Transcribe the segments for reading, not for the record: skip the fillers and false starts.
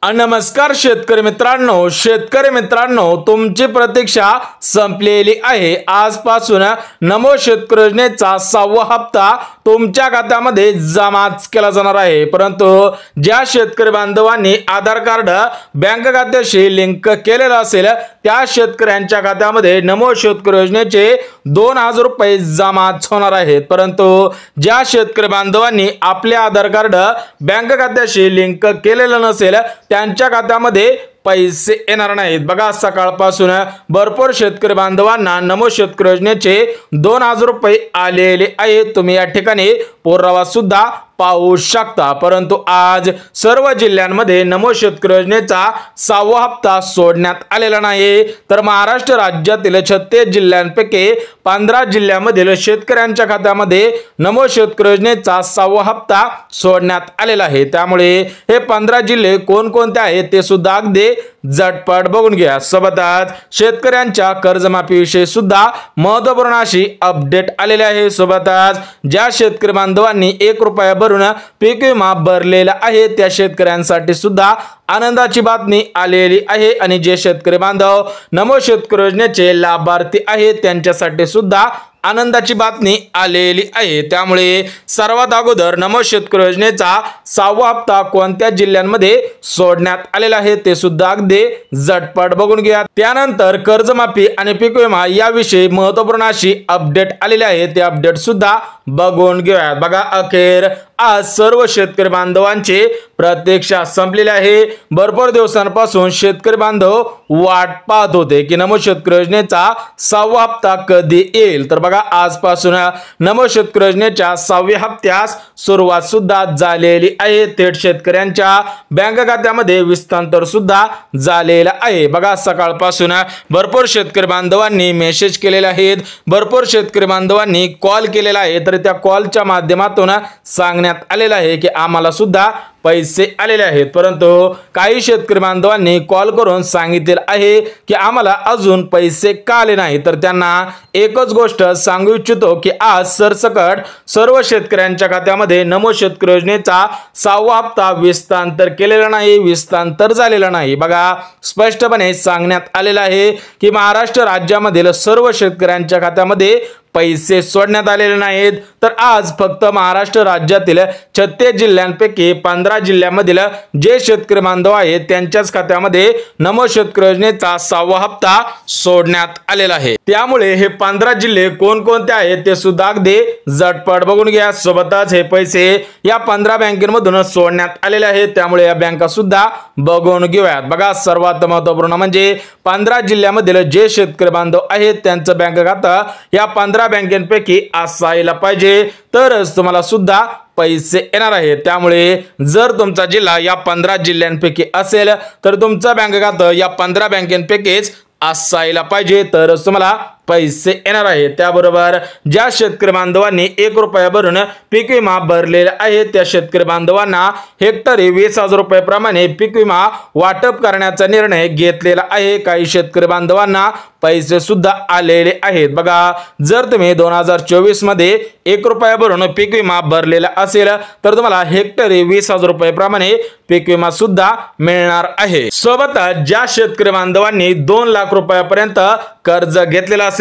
नमस्कार शेतकरी मित्रांनो, तुमची प्रतीक्षा संपलेली आहे। आजपासून नमो शेतकरी योजनेचा 6वा हप्ता तुमच्या खात्यामध्ये जमा केला जाणार आहे। परंतु ज्या शेतकरी बांधवांनी आधार कार्ड बँक खात्याशी लिंक केलेलं असेल त्या शेतकऱ्यांच्या खात्यामध्ये नमो शेतकरी योजनेचे 2000 रुपये जमा होणार आहेत। परंतु ज्या शेतकरी बांधवांनी आपले आधार कार्ड बँक खात्याशी लिंक केलेलं नसेल त्यांच्या खात्यामध्ये पैसे येणार नाहीत। बघा, सकाळपासून भरपूर शेतकरी बांधवांना नमो शेतकरी योजनेचे 2000 रुपये आलेले आहेत। तुम्ही या ठिकाणी पुरावा सुद्धा पाहू शकता। परंतु आज सर्व जिल्ह्यांमध्ये नमो शेतकरी योजनेचा 6वा हप्ता सोडण्यात आलेला नाही। तर महाराष्ट्र राज्यातील 36 जिल्ह्यांपैकी 15 जिल्ह्यांमधील शेतकऱ्यांच्या खात्यामध्ये नमो शेतकरी योजनेचा 6वा हप्ता सोडण्यात आलेला आहे। त्यामुळे हे 15 जिल्हे कोणकोणते आहेत ते सुद्धा अगदी झटपट बघून घ्या। सोबतच शेतकऱ्यांच्या कर्जमाफीविषयी सुद्धा महत्त्वपूर्ण अशी अपडेट आलेली आहे। सोबतच ज्या शेतकरी बांधवांनी 1 रुपया भरून पीक विमा भरलेला आहे त्या शेतकऱ्यांसाठी सुद्धा आनंदाची बातमी आलेली आहे। आणि जे शेतकरी बांधव नमो शेतकरी योजनेचे लाभार्थी आहेत त्यांच्यासाठी सुद्धा आनंदाची बातमी आलेली आहे। त्यामुळे सर्वात अगोदर नमो शेतकरी योजनेचा 6वा हप्ता कोणत्या जिल्ह्यांमध्ये सोडण्यात आलेला आहे ते सुद्धा अगदी झटपट बघून घ्या। त्यानंतर कर्जमाफी आणि पीक विमा याविषयी महत्त्वपूर्ण अशी अपडेट आलेली आहे, ते अपडेट सुद्धा बघून घेऊया। बघा, अखेर आज सर्व शेतकरी बांधवांची प्रतीक्षा संपलेली आहे। भरपूर दिवसांपासून शेतकरी बांधव वाट पाहत होते की नमो शेतकरी योजनेचा 6वा हप्ता कधी येईल। तर बघा, आजपासून नमो शेतकरी योजनेच्या 6व्या हप्त्यास सुरुवात सुद्धा झालेली आहे। थेट शेतकऱ्यांच्या बँक खात्यामध्ये विस्तांतर सुद्धा झालेला आहे। बघा, सकाळपासून भरपूर शेतकरी बांधवांनी मेसेज केलेले आहेत, भरपूर शेतकरी बांधवांनी कॉल केलेला आहे। तर त्या कॉलच्या माध्यमातून सांगण्यात आलेलं आहे की आम्हाला सुद्धा पैसे आलेले आहेत। परंतु काही शेतकरी बांधवांनी कॉल करून सांगितले आहे की आम्हाला अजून पैसे का आले नाही। तर त्यांना एकच गोष्ट सांगू इच्छितो की आज सरसकट सर्व शेतकऱ्यांच्या खात्यामध्ये नमो शेतकरी योजनेचा 6वा हप्ता विस्तांतर केलेला नाही, विस्तांतर झालेला नाही। बघा, स्पष्टपणे सांगण्यात आलेलं आहे की महाराष्ट्र राज्यामधील सर्व शेतकऱ्यांच्या खात्यामध्ये पैसे सोडण्यात आलेले नाहीत। तर आज फक्त महाराष्ट्र राज्यातील 36 जिल्ह्यांपैकी 15 जिल्ह्यांमधील जे शेतकरी बांधव आहेत त्यांच्याच खात्यामध्ये नमो शेतकरी योजनेचा 6वा हप्ता सोडण्यात आलेला आहे। त्यामुळे हे 15 जिल्हे कोणकोणते आहेत ते सुद्धा अगदी झटपट बघून घ्या। सोबतच हे पैसे या 15 बँकेमधून सोडण्यात आलेले आहेत, त्यामुळे या बँका सुद्धा बघून घेऊयात। बघा, सर्वात महत्त्वपूर्ण म्हणजे 15 जिल्ह्यामधील जे शेतकरी बांधव आहेत त्यांचं बँक खातं या 15 बँकेपैकी असायला पाहिजे, तरच तुम्हाला सुद्धा पैसे येणार आहेत। त्यामुळे जर तुमचा जिल्हा या 15 जिल्ह्यांपैकी असेल तर तुमचं बँक खातं या 15 बँकेपैकीच असायला पाहिजे, तरच तुम्हाला पैसे येणार आहेत। त्याबरोबर ज्या शेतकरी बांधवांनी 1 रुपया भरून पीक विमा भरलेला आहे त्या शेतकरी बांधवांना हेक्टरी 20,000 रुपये प्रमाणे पीक विमा वाटप करण्याचा निर्णय घेतलेला आहे। काही शेतकरी बांधवांना पैसे सुद्धा आलेले आहेत। बघा, जर तुम्ही 2024 मध्ये 1 रुपया भरून पीक विमा भरलेला असेल तर तुम्हाला हेक्टरी 20,000 रुपये प्रमाणे पीक विमा सुद्धा मिळणार आहे। सोबतच ज्या शेतकरी बांधवांनी 2 लाख रुपयापर्यंत कर्ज घेतलेला असेल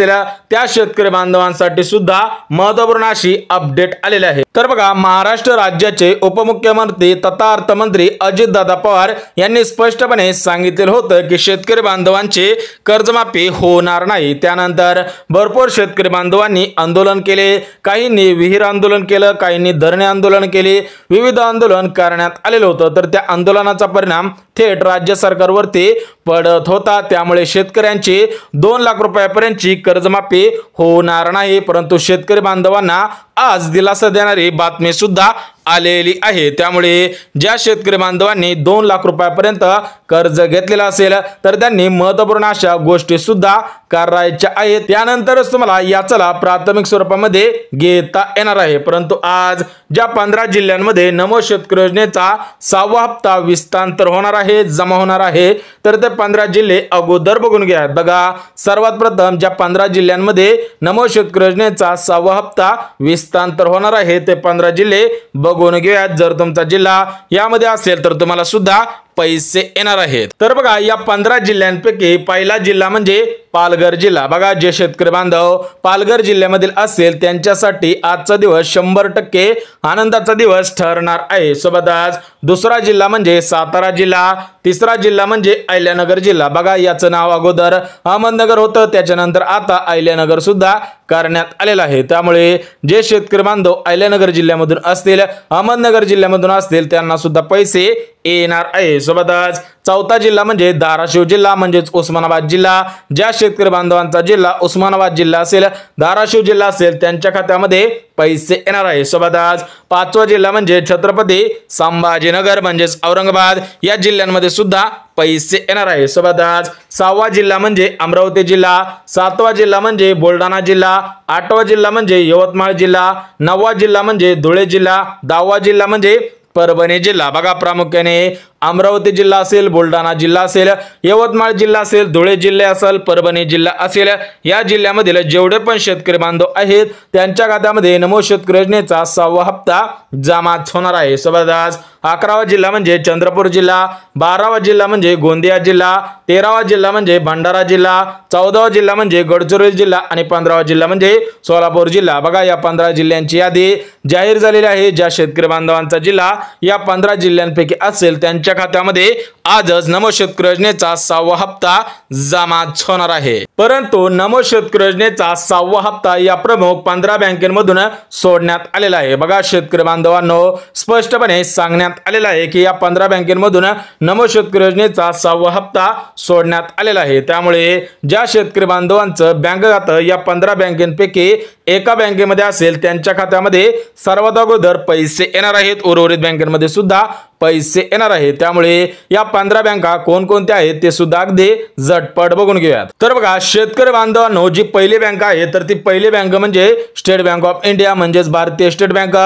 त्या शेतकरी बांधवांसाठी सुद्धा महत्त्वपूर्ण अशी अपडेट आलेली आहे। तर बघा, महाराष्ट्र राज्याचे उपमुख्यमंत्री तथा अर्थमंत्री अजितदादा पवार यांनी स्पष्टपणे सांगितले होतं की शेतकरी बांधवांची कर्जमाफी होणार नाही। त्यानंतर भरपूर शेतकरी बांधवांनी आंदोलन केले, काहींनी विहीर आंदोलन केलं, काहींनी धरणे आंदोलन केले, विविध आंदोलन करण्यात आलेलं होतं। तर त्या आंदोलनाचा परिणाम थेट राज्य सरकारवरती पडत होता। त्यामुळे शेतकऱ्यांची 2 लाख रुपयापर्यंतची कर्जमाफी होणार नाही। परंतु शेतकरी बांधवांना आज दिलासा देणारी बातमी सुद्धा आलेली आहे। त्यामुळे ज्या शेतकरी बांधवांनी 2 लाख रुपयापर्यंत कर्ज घेतलेला असेल तर त्यांनी महत्त्वपूर्ण अशा गोष्टी सुद्धा करायच्या आहेत, त्यानंतरच तुम्हाला याचा प्राथमिक स्वरूपामध्ये घेता येणार आहे। परंतु आज ज्या 15 जिल्ह्यांमध्ये नमो शेतकरी योजनेचा 6वा हप्ता विस्तांतर होणार आहे, जमा होणार आहे, तर ते 15 जिल्हे अगोदर बघून घ्या। बघा, सर्वात प्रथम ज्या 15 जिल्ह्यांमध्ये नमो शेतकरी योजनेचा 6वा हप्ता विस्तांतर होणार आहे ते 15 जिल्हे बघून घेऊयात। जर तुमचा जिल्हा यामध्ये असेल तर तुम्हाला सुद्धा पैसे येणार आहेत। तर बघा या 15 जिल्ह्यांपैकी पहिला जिल्हा म्हणजे पालघर जिल्हा। बघा जे शेतकरी बांधव पालघर जिल्ह्यामधील असेल त्यांच्यासाठी आजचा दिवस 100% आनंदाचा दिवस ठरणार आहे। सोबतच दुसरा जिल्हा म्हणजे सातारा जिल्हा, तिसरा जिल्हा म्हणजे अहिल्यानगर जिल्हा। बघा याचं नाव अगोदर अहमदनगर होतं, त्याच्यानंतर आता अहिल्यानगर सुद्धा करण्यात आलेलं आहे। त्यामुळे जे शेतकरी बांधव अहिल्यानगर जिल्ह्यामधून असतील, अहमदनगर जिल्ह्यामधून असतील त्यांना सुद्धा पैसे येणार आहे। सोबतच चौथा जिल्हा म्हणजे धाराशिव जिल्हा म्हणजेच उस्मानाबाद जिल्हा। ज्या शेतकरी बांधवांचा जिल्हा उस्मानाबाद जिल्हा असेल, धाराशिव जिल्हा असेल त्यांच्या खात्यामध्ये पैसे येणार आहे। सोबतच पाचवा जिल्हा म्हणजे छत्रपती संभाजीनगर म्हणजेच औरंगाबाद, या जिल्ह्यांमध्ये सुद्धा पैसे येणार आहे। सोबतच सहावा जिल्हा म्हणजे अमरावती जिल्हा, सातवा जिल्हा म्हणजे बुलढाणा जिल्हा, आठवा जिल्हा म्हणजे यवतमाळ जिल्हा, नववा जिल्हा म्हणजे धुळे जिल्हा, 10वा जिल्हा म्हणजे परभणी जिल्हा। बघा प्रामुख्याने अमरावती जिल्हा असेल, बुलढाणा जिल्हा असेल, यवतमाळ जिल्हा असेल, धुळे जिल्हा असेल, परभणी जिल्हा असेल, या जिल्ह्यामधील जेवढे पण शेतकरी बांधव आहेत त्यांच्या खात्यामध्ये नमो शेतकरी योजनेचा 6वा हप्ता जमा होणार आहे। सोबतच 11वा जिल्हा म्हणजे चंद्रपूर जिल्हा, 12वा जिल्हा म्हणजे गोंदिया जिल्हा, 13वा जिल्हा म्हणजे भंडारा जिल्हा, 14वा जिल्हा म्हणजे गडचिरोली जिल्हा आणि 15वा जिल्हा म्हणजे सोलापूर जिल्हा। बघा या 15 जिल्ह्यांची यादी जाहीर झालेली आहे। ज्या शेतकरी बांधवांचा जिल्हा या 15 जिल्ह्यांपैकी असेल त्यांच्या खात्यामध्ये आजच नमो शेतकरी योजनेचा 6वा हप्ता जमा होणार आहे। परंतु नमो शेतकरी योजनेचा 6वा हप्ता या प्रमुख 15 बँकेमधून सोडण्यात आलेला आहे। बघा शेतकरी बांधवांनो स्पष्टपणे सांगण्यात आलेला आहे की या 15 बँकेमधून नमो शेतकरी योजनेचा 6वा हप्ता सोडण्यात आलेला आहे। त्यामुळे ज्या शेतकरी बांधवांचं बँक खातं या 15 बँकेपैकी एका बँकेमध्ये असेल त्यांच्या खात्यामध्ये सर्वात अगोदर पैसे येणार आहेत, उर्वरित बँकेमध्ये सुद्धा पैसे येणार आहेत। त्यामुळे या 15 बँका कोणकोणत्या आहेत ते सुद्धा अगदी झटपट बघून घेऊयात। तर बघा शेतकरी बांधवांनो जी पहिली बँक आहे तर ती पहिली बँक म्हणजे स्टेट बँक ऑफ इंडिया म्हणजेच भारतीय स्टेट बँक।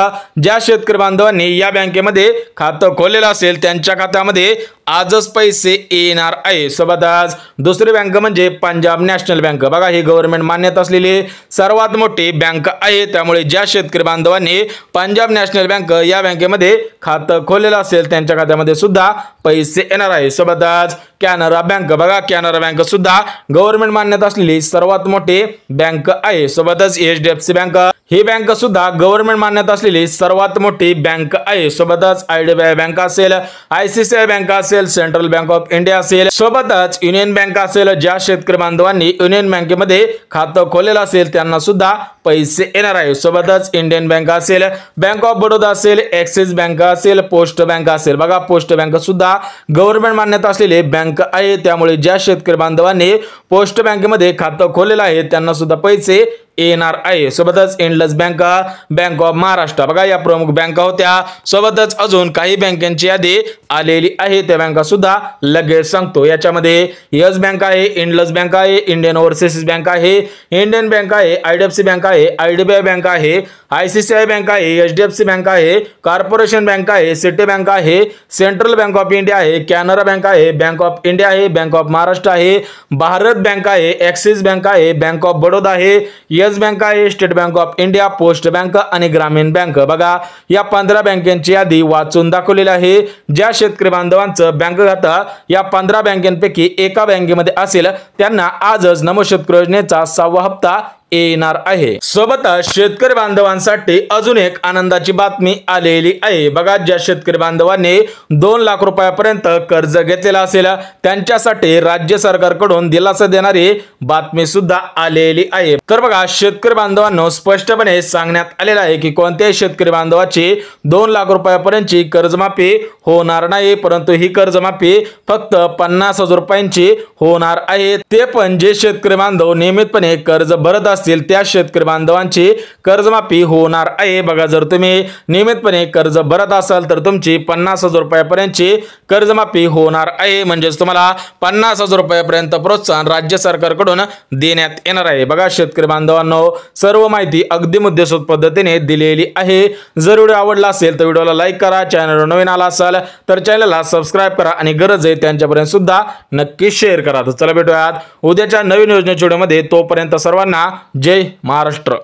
ज्या शेतकरी बांधवांनी या बँकेमध्ये खातं खोललेलं असेल त्यांच्या खात्यामध्ये आजच पैसे येणार आहे। सोबतच दुसरी बँक म्हणजे पंजाब नॅशनल बँक। बघा ही गव्हर्नमेंट मान्यता असलेली सर्वात मोठी बँक आहे। त्यामुळे ज्या शेतकरी बांधवांनी पंजाब नॅशनल बँक या बँकेमध्ये खातं खोललेलं असेल त्यांच्या खात्यामध्ये सुद्धा पैसे येणार आहे। सोबतच कॅनरा बँक, बघा कॅनरा बँक सुद्धा गव्हर्नमेंट मान्यता असलेली सर्वात मोठी बँक आहे। सोबतच HDFC बँक ही बँक सुद्धा गव्हर्नमेंट मान्यता असलेली सर्वात मोठी बँक आहे। सोबतच IDBI बँक असेल, ICICI बँक असेल, सेंट्रल बँक ऑफ इंडिया असेल, सोबतच युनियन बँक असेल। ज्या शेतकरी बांधवांनी युनियन बँकेमध्ये खातं खोललेलं असेल त्यांना सुद्धा पैसे येणार आहे। सोबतच इंडियन बँक असेल, बँक ऑफ बडोदा असेल, ॲक्सिस बँक असेल, पोस्ट बँक असेल। बघा पोस्ट बँक सुद्धा गव्हर्नमेंट मान्यता असलेली बँक आहे। त्यामुळे ज्या शेतकरी बांधवांनी पोस्ट बँकेमध्ये खातं खोललेलं आहे त्यांना सुद्धा पैसे येणार आहे। सोबतच Indus bank, bank of Maharashtra, बघा या प्रमुख बँका होत्या। सोबतच अजून काही बँकांची यादी आलेली आहे, त्या बँका सुद्धा लगेच सांगतो। याच्यामध्ये यस बँक आहे, इंडस बँक आहे, इंडियन ओव्हरसीज बँक आहे, इंडियन बँक आहे, IDFC बँक आहे, IDBI बँक आहे, ICICI बँक आहे, HDFC बँक आहे, कॉर्पोरेशन बँक आहे, सिटी बँक आहे, सेंट्रल बँक ऑफ इंडिया आहे, कॅनरा बँक आहे, बँक ऑफ इंडिया आहे, बँक ऑफ महाराष्ट्र आहे, भारत बँक आहे, ॲक्सिस बँक आहे, बँक ऑफ बडोदा आहे, यस बँक आहे, state bank of India, post bank आणि ग्रामीण बँक। बघा या 15 बँकांची यादी वाचून दाखवलेली आहे। ज्या शेतकरी बांधवांचं बँक खातं या 15 बँकांपैकी एका बँकेमध्ये असेल त्यांना आजच नमो शेतकरी योजनेचा 6वा हप्ता येणार आहे। सोबतच शेतकरी बांधवांसाठी अजून एक आनंदाची बातमी आलेली आहे। बघा ज्या शेतकरी बांधवांनी 2 लाख रुपयापर्यंत कर्ज घेतलेला असेल त्यांच्यासाठी राज्य सरकारकडून दिलासा देणारी बातमी सुद्धा आलेली आहे। तर बघा शेतकरी बांधवांनो स्पष्टपणे सांगण्यात आलेलं आहे की कोणत्याही शेतकरी बांधवाची 2 लाख रुपयापर्यंतची कर्जमाफी होणार नाही, परंतु ही कर्जमाफी फक्त 50,000 रुपयांची होणार आहे। ते पण जे शेतकरी बांधव नियमितपणे कर्ज भरत असतील त्या शेतकरी बांधवांची कर्जमाफी होणार आहे। बघा जर तुम्ही नियमितपणे कर्ज भरत असाल तर तुमची 50,000 रुपयापर्यंतची कर्जमाफी होणार आहे। म्हणजेच तुम्हाला 50,000 रुपयापर्यंत प्रोत्साहन राज्य सरकारकडून देण्यात येणार आहे। बघा शेतकरी बांधवांनो सर्व माहिती अगदी मुद्देसूद पद्धतीने दिलेली आहे। जर व्हिडिओ आवडला असेल तर व्हिडिओला लाईक करा, चॅनलवर नवीन आला असाल तर चॅनलला सबस्क्राइब करा आणि गरज आहे त्यांच्यापर्यंत सुद्धा नक्की शेअर करा। तर चला भेटूयात उद्याच्या नवीन योजनेच्या व्हिडिओमध्ये, तोपर्यंत सर्वांना जय महाराष्ट्र।